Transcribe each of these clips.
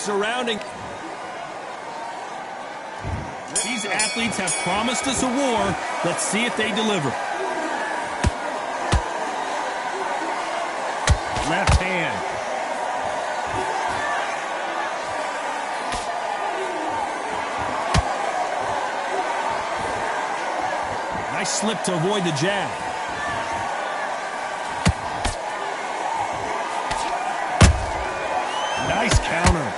surrounding. These athletes have promised us a war. Let's see if they deliver. Left hand. Nice slip to avoid the jab. Nice counter.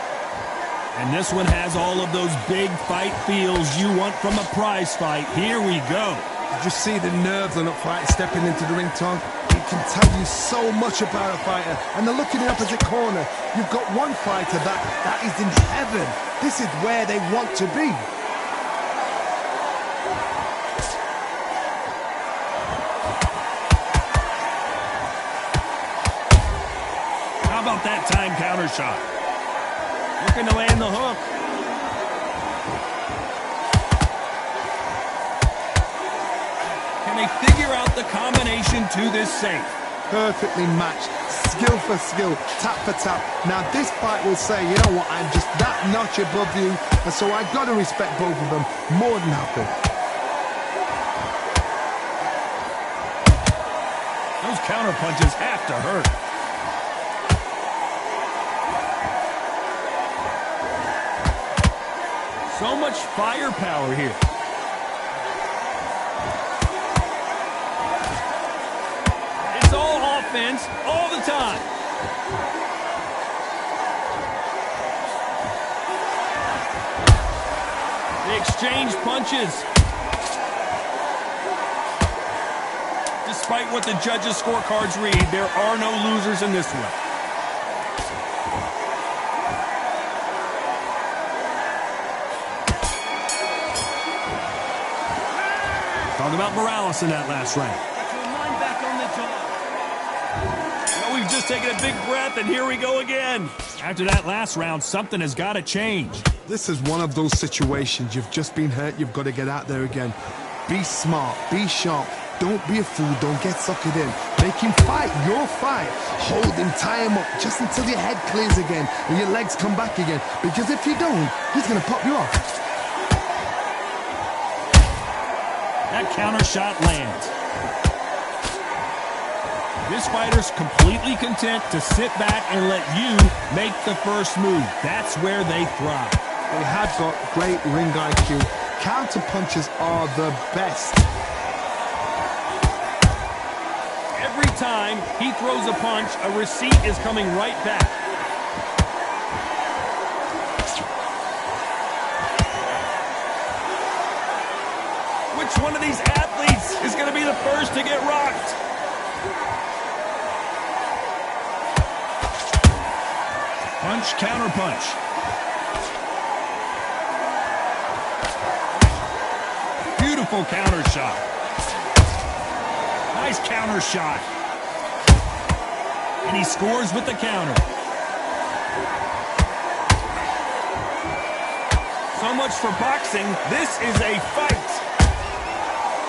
And this one has all of those big fight feels you want from a prize fight. Here we go. Did you see the nerves on that fight stepping into the ring, Tom? It can tell you so much about a fighter. And the look in the opposite corner. You've got one fighter that is in heaven. This is where they want to be. How about that time counter shot? Looking to land the hook. Can they figure out the combination to this safe? Perfectly matched. Skill for skill. Tap for tap. Now this fight will say, you know what, I'm just that notch above you. And so I've got to respect both of them more than happy. Those counter punches have to hurt. So much firepower here. It's all offense all the time. They exchange punches. Despite what the judges' scorecards read, there are no losers in this one. Talk about Morales in that last round. Back on the top. Well, we've just taken a big breath, and here we go again. After that last round, something has got to change. This is one of those situations. You've just been hurt. You've got to get out there again. Be smart. Be sharp. Don't be a fool. Don't get suckered in. Make him fight your fight. Hold him, tie him up, just until your head clears again and your legs come back again. Because if you don't, he's going to pop you off. That counter shot lands. This fighter's completely content to sit back and let you make the first move. That's where they thrive. They have got great ring IQ. Counter punches are the best. Every time he throws a punch, a receipt is coming right back. Which one of these athletes is going to be the first to get rocked? Punch, counter punch. Beautiful counter shot. Nice counter shot. And he scores with the counter. So much for boxing. This is a fight.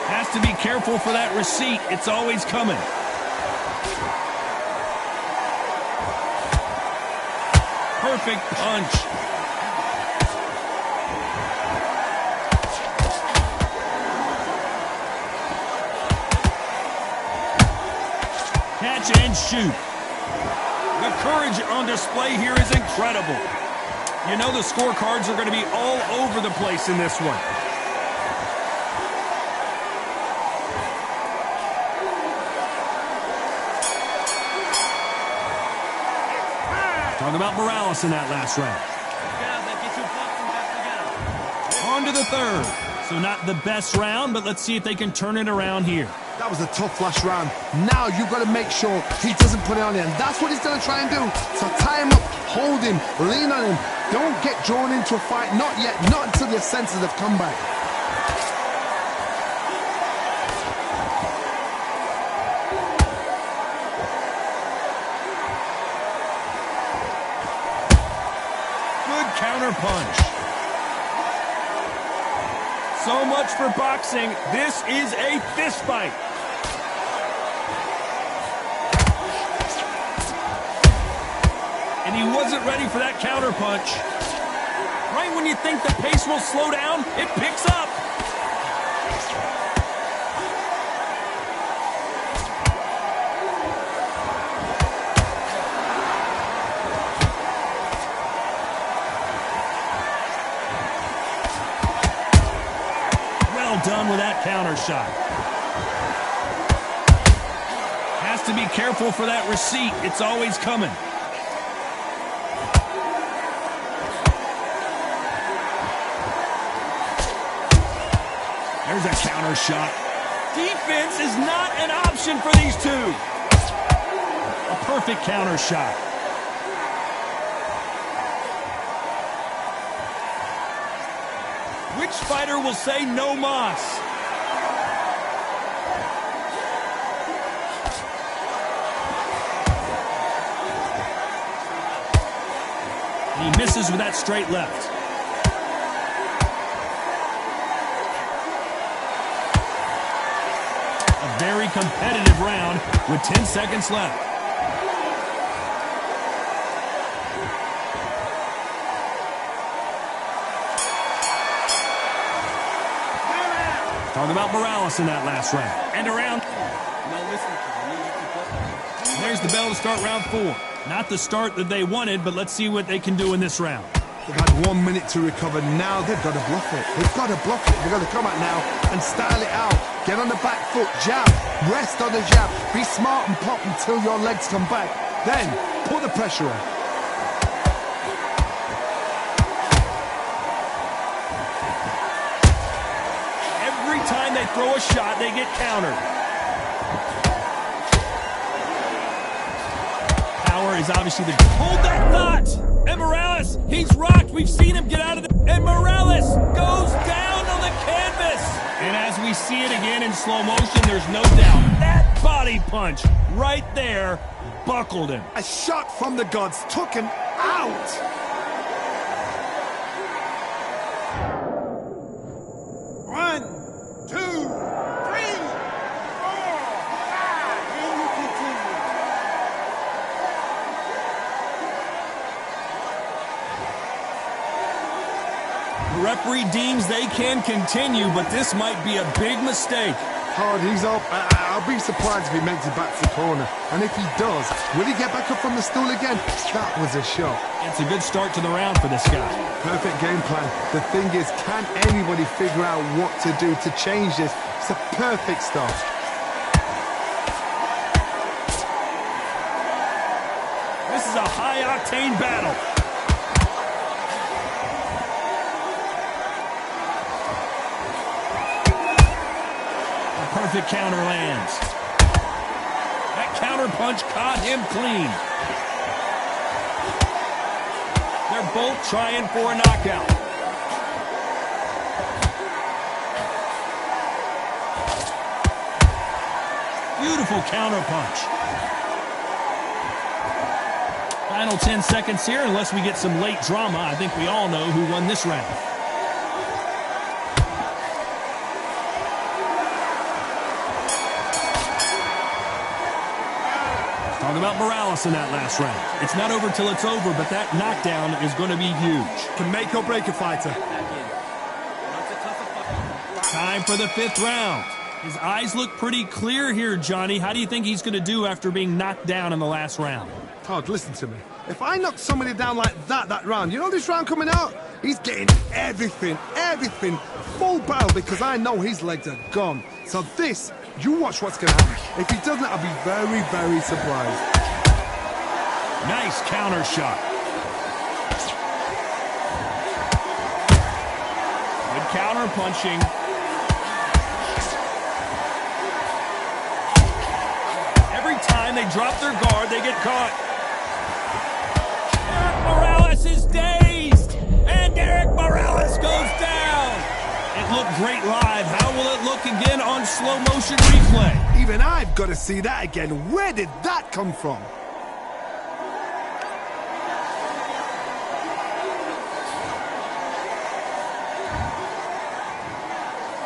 Has to be careful for that receipt. It's always coming. Perfect punch. Catch and shoot. The courage on display here is incredible. You know the scorecards are going to be all over the place in this one. Talk about Morales in that last round. On to the third. So not the best round, but let's see if they can turn it around here. That was a tough last round. Now you've got to make sure he doesn't put it on him. That's what he's going to try and do. So tie him up, hold him, lean on him. Don't get drawn into a fight. Not yet. Not until your senses have come back. Counter punch. So much for boxing. This is a fist fight. And And he wasn't ready for that counter punch. Right when you think the pace will slow down, it picks up. Well done with that counter shot. Has to be careful for that receipt. It's always coming. There's a counter shot. Defense is not an option for these two. A perfect counter shot. Which fighter will say no mas? And he misses with that straight left. A very competitive round with 10 seconds left. Talk about Morales in that last round. And around. There's the bell to start round 4. Not the start that they wanted, but let's see what they can do in this round. They've had 1 minute to recover. Now they've got to bluff it. They've got to bluff it. They've got to come out now and style it out. Get on the back foot, jab, rest on the jab. Be smart and pop until your legs come back. Then put the pressure on. Every time they throw a shot, they get countered. Power is obviously the... Hold that thought! And Morales, he's rocked. We've seen him get out of the... And Morales goes down on the canvas. And as we see it again in slow motion, there's no doubt. That body punch right there buckled him. A shot from the gods took him out. One, two, three, four, five. And you continue. The referee deems they can continue, but this might be a big mistake. Hard, he's up. I'll be surprised if he makes it back to the corner. And if he does, will he get back up from the stool again? That was a shot. It's a good start to the round for this guy. Perfect game plan. The thing is, can anybody figure out what to do to change this? It's a perfect start. This is a high-octane battle. Perfect counter lands. That counter punch caught him clean. They're both trying for a knockout. Beautiful counter punch. Final 10 seconds here, unless we get some late drama. I think we all know who won this round. Talk about Morales in that last round. It's not over till it's over, but that knockdown is going to be huge. Can make or break a fighter. Time for the 5th round. His eyes look pretty clear here, Johnny. How do you think he's going to do after being knocked down in the last round? Todd, listen to me. If I knock somebody down like that round, you know this round coming out? He's getting everything, full barrel, because I know his legs are gone. So this, you watch what's going to happen. If he doesn't, I'll be very, very surprised. Nice counter shot. Good counter punching. Every time they drop their guard, they get caught. Morales is dazed, and Derek Morales goes down. It looked great live. How will it look again on slow motion replay? Even I've got to see that again. Where did that come from?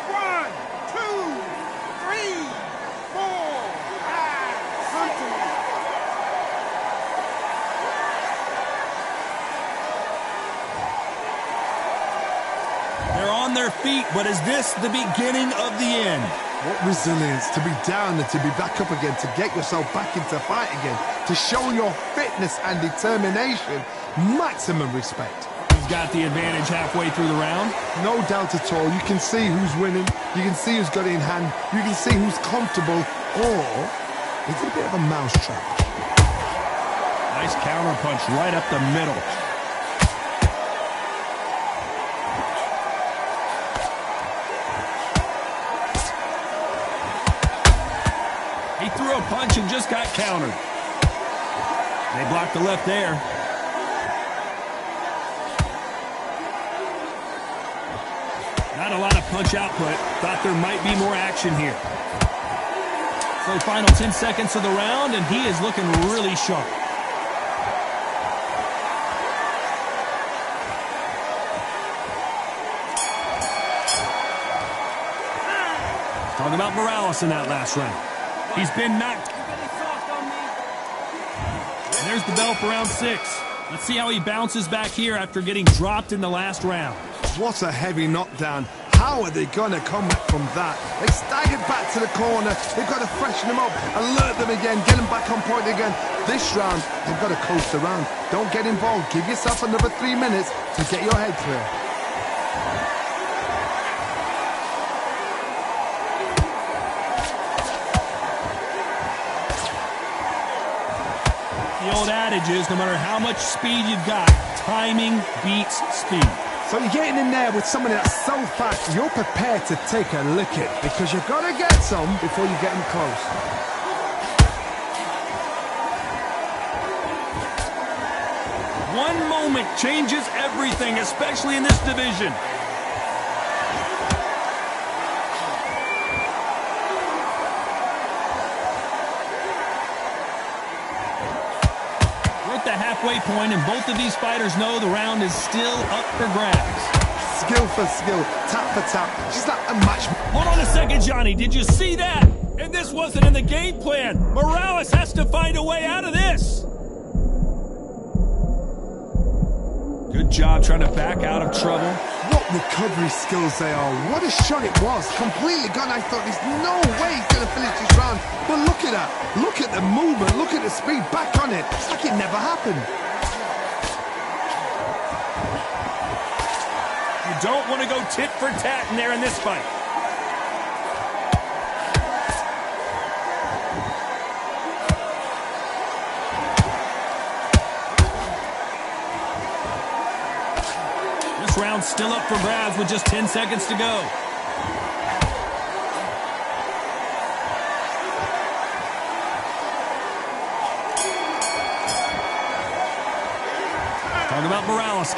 One, two, three, four, five. Something. their feet, but is this the beginning of the end? What resilience to be down and to be back up again, to get yourself back into fight again, to show your fitness and determination. Maximum respect. He's got the advantage halfway through the round. No doubt at all. You can see who's winning. You can see who's got it in hand. You can see who's comfortable. Or it's a bit of a mousetrap. Nice counter punch right up the middle. He threw a punch and just got countered. They blocked the left there. Not a lot of punch output. Thought there might be more action here. So final 10 seconds of the round, and he is looking really sharp. Talking about Morales in that last round. He's been knocked. And there's the bell for round 6. Let's see how he bounces back here after getting dropped in the last round. What a heavy knockdown. How are they going to come back from that? They staggered back to the corner. They've got to freshen them up, alert them again, get them back on point again. This round, they've got to coast around. Don't get involved. Give yourself another 3 minutes to get your head clear. The old adage is, no matter how much speed you've got, timing beats speed. So you're getting in there with somebody that's so fast, you're prepared to take a licking because you've got to get some before you get them close. One moment changes everything, especially in this division. The halfway point, and both of these fighters know the round is still up for grabs. Skill for skill, tap for tap. Just like a match. Hold on a second, Johnny. Did you see that? And this wasn't in the game plan. Morales has to find a way out of this. Good job trying to back out of trouble. What recovery skills they are. What a shot it was. Completely gone. I thought there's no way he's going to finish this round. But look at that. Look at the movement. Look at the speed. Back on it. It's like it never happened. You don't want to go tit for tat in there in this fight. This round's still up for grabs with just 10 seconds to go. Talk about Morales.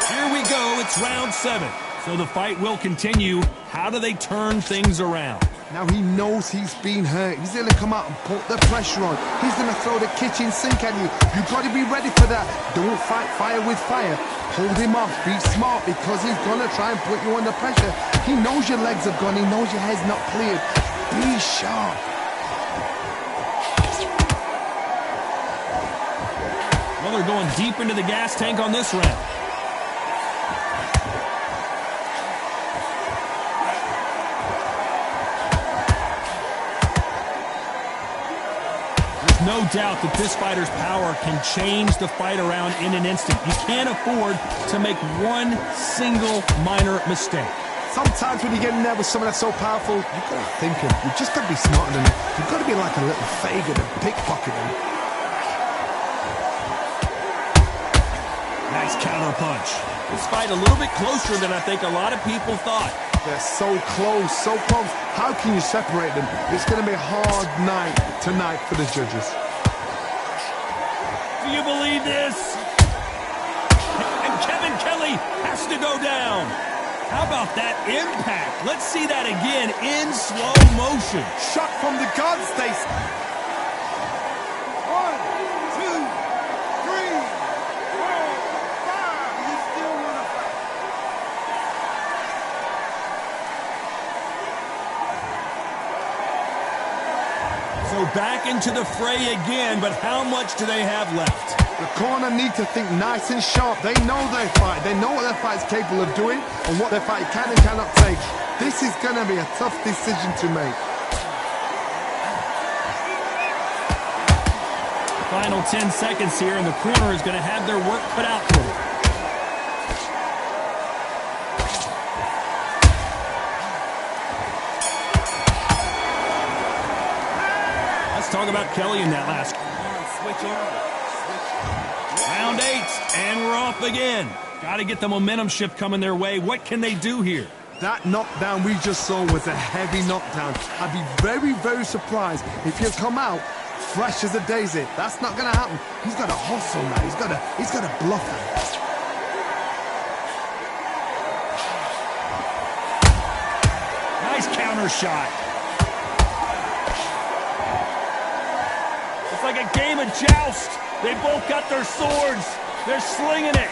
Here we go. It's round 7. So the fight will continue. How do they turn things around? Now he knows he's been hurt. He's going to come out and put the pressure on. He's going to throw the kitchen sink at you. You've got to be ready for that. Don't fight fire with fire. Hold him off. Be smart because he's going to try and put you under pressure. He knows your legs have gone. He knows your head's not cleared. Be sharp. Well, they're going deep into the gas tank on this round. No doubt that this fighter's power can change the fight around in an instant. You can't afford to make one single minor mistake. Sometimes when you get in there with someone that's so powerful, you've got to think him. You've just got to be smarter than him. You've got to be like a little faggot and pickpocket him. Nice counter punch. This fight a little bit closer than I think a lot of people thought. They're so close, so close. How can you separate them? It's going to be a hard night tonight for the judges. Do you believe this? And Kevin Kelly has to go down. How about that impact? Let's see that again in slow motion. Shot from the gods, they say. 1, 2, 3, 4, 5. You still want to fight? So back into the fray again, but how much do they have left? The corner need to think nice and sharp. They know their fight. They know what their fight's capable of doing and what their fight can and cannot take. This is going to be a tough decision to make. Final 10 seconds here, and the corner is going to have their work cut out for them. Let's talk about Kelly in that last. Switch over. Round 8, and we're off again. Got to get the momentum shift coming their way. What can they do here? That knockdown we just saw was a heavy knockdown. I'd be very, very surprised if you come out fresh as a daisy. That's not going to happen. He's got to hustle now. He's got to bluff him. Nice counter shot. It's like a game of joust. They both got their swords. They're slinging it.